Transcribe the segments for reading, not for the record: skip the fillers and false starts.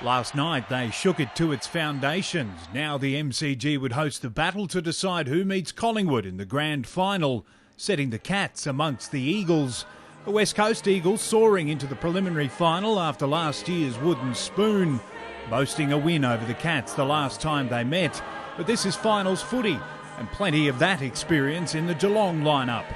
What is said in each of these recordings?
Last night they shook it to its foundations. Now the MCG would host the battle to decide who meets Collingwood in the grand final, setting the Cats amongst the Eagles. The West Coast Eagles soaring into the preliminary final after last year's wooden spoon, boasting a win over the Cats the last time they met. But this is finals footy, and plenty of that experience in the Geelong lineup.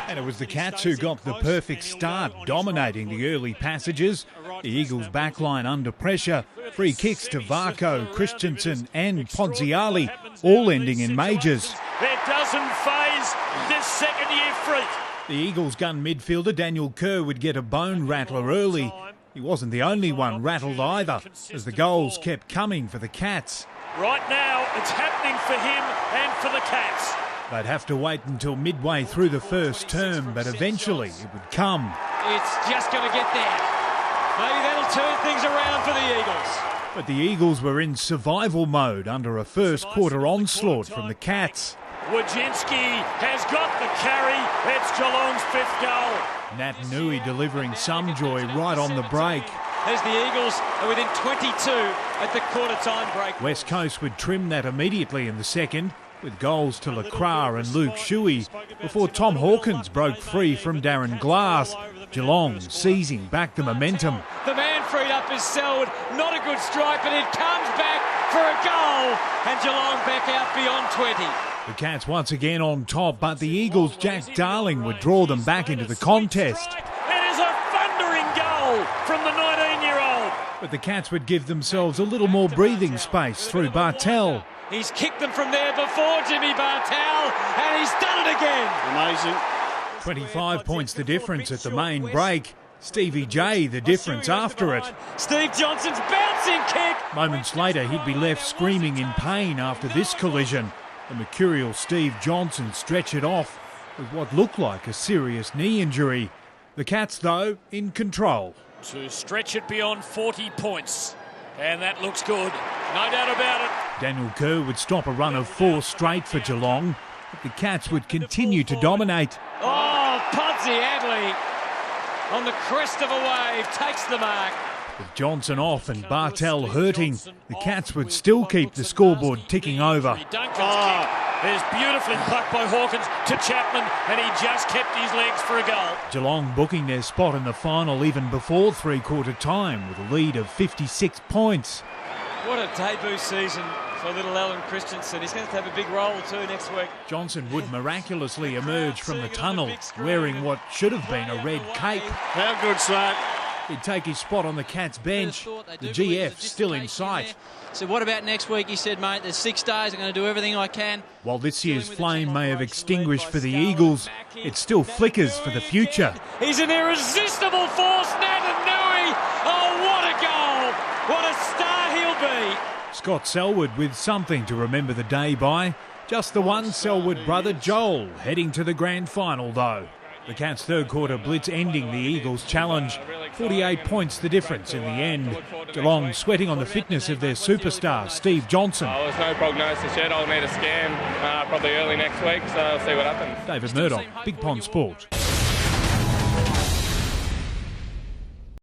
And it was the Cats who got the perfect start, dominating the early passages. The Eagles' backline under pressure. Free kicks to Varco, Christensen and Ponziali, all ending in majors. It doesn't faze this second-year freak. The Eagles' gun midfielder Daniel Kerr would get a bone rattler early. He wasn't the only one rattled either, as the goals kept coming for the Cats. Right now, it's happening for him and for the Cats. They'd have to wait until midway through the first term, but eventually it would come. It's just going to get there. Maybe that'll turn things around for the Eagles. But the Eagles were in survival mode under a first quarter onslaught from the Cats. Wojcinski has got the carry. It's Geelong's fifth goal. Nat Nui delivering some joy right on the break. As the Eagles are within 22 at the quarter-time break. West Coast would trim that immediately in the second, with goals to Lacroix and Luke Shuey, before Tom Hawkins broke free from Darren Glass. Geelong seizing back the momentum. The man freed up is Selwood. Not a good strike, but it comes back for a goal. And Geelong back out beyond 20. The Cats once again on top, but the Eagles' Jack Darling would draw them back into the contest. It is a thundering goal from the 19-year-old. But the Cats would give themselves a little more breathing space through Bartel. He's kicked them from there before, Jimmy Bartel, and he's done it again. Amazing. 25 points the difference at the main break. Stevie J the difference after it. Steve Johnson's bouncing kick. Moments later he'd be left screaming in pain after this collision. The mercurial Steve Johnson stretched it off with what looked like a serious knee injury. The Cats, though, in control. To stretch it beyond 40 points. And that looks good. No doubt about it. Daniel Kerr would stop a run of 4 straight for Geelong, but the Cats would continue to dominate. Oh, Ponziali on the crest of a wave takes the mark. With Johnson off and Bartel hurting, the Cats would still keep the scoreboard ticking over. Duncan's kick is beautifully plucked by Hawkins to Chapman, and he just kept his legs for a goal. Geelong booking their spot in the final even before three-quarter time with a lead of 56 points. What a debut season for little Alan Christensen. He's going to have a big role too next week. Johnson would miraculously emerge from the tunnel wearing what should have been a red cape. How good, son. He'd take his spot on the Cats bench. The GF still in sight. So what about next week? He said, mate, there's 6 days. I'm going to do everything I can. While this year's flame may have extinguished for the Eagles, it still flickers for the future. He's an irresistible force, Nat Nui. Oh, what a goal. What a star he'll be. Scott Selwood with something to remember the day by. Just the one Selwood brother Joel heading to the grand final, though. The Cats' third quarter blitz ending the Eagles' challenge. 48 points the difference in the end. Geelong sweating on the fitness of their superstar, Steve Johnson. There's no prognosis yet. I'll need a scan probably early next week, so I'll see what happens. David Murdoch, Big Pond Sport.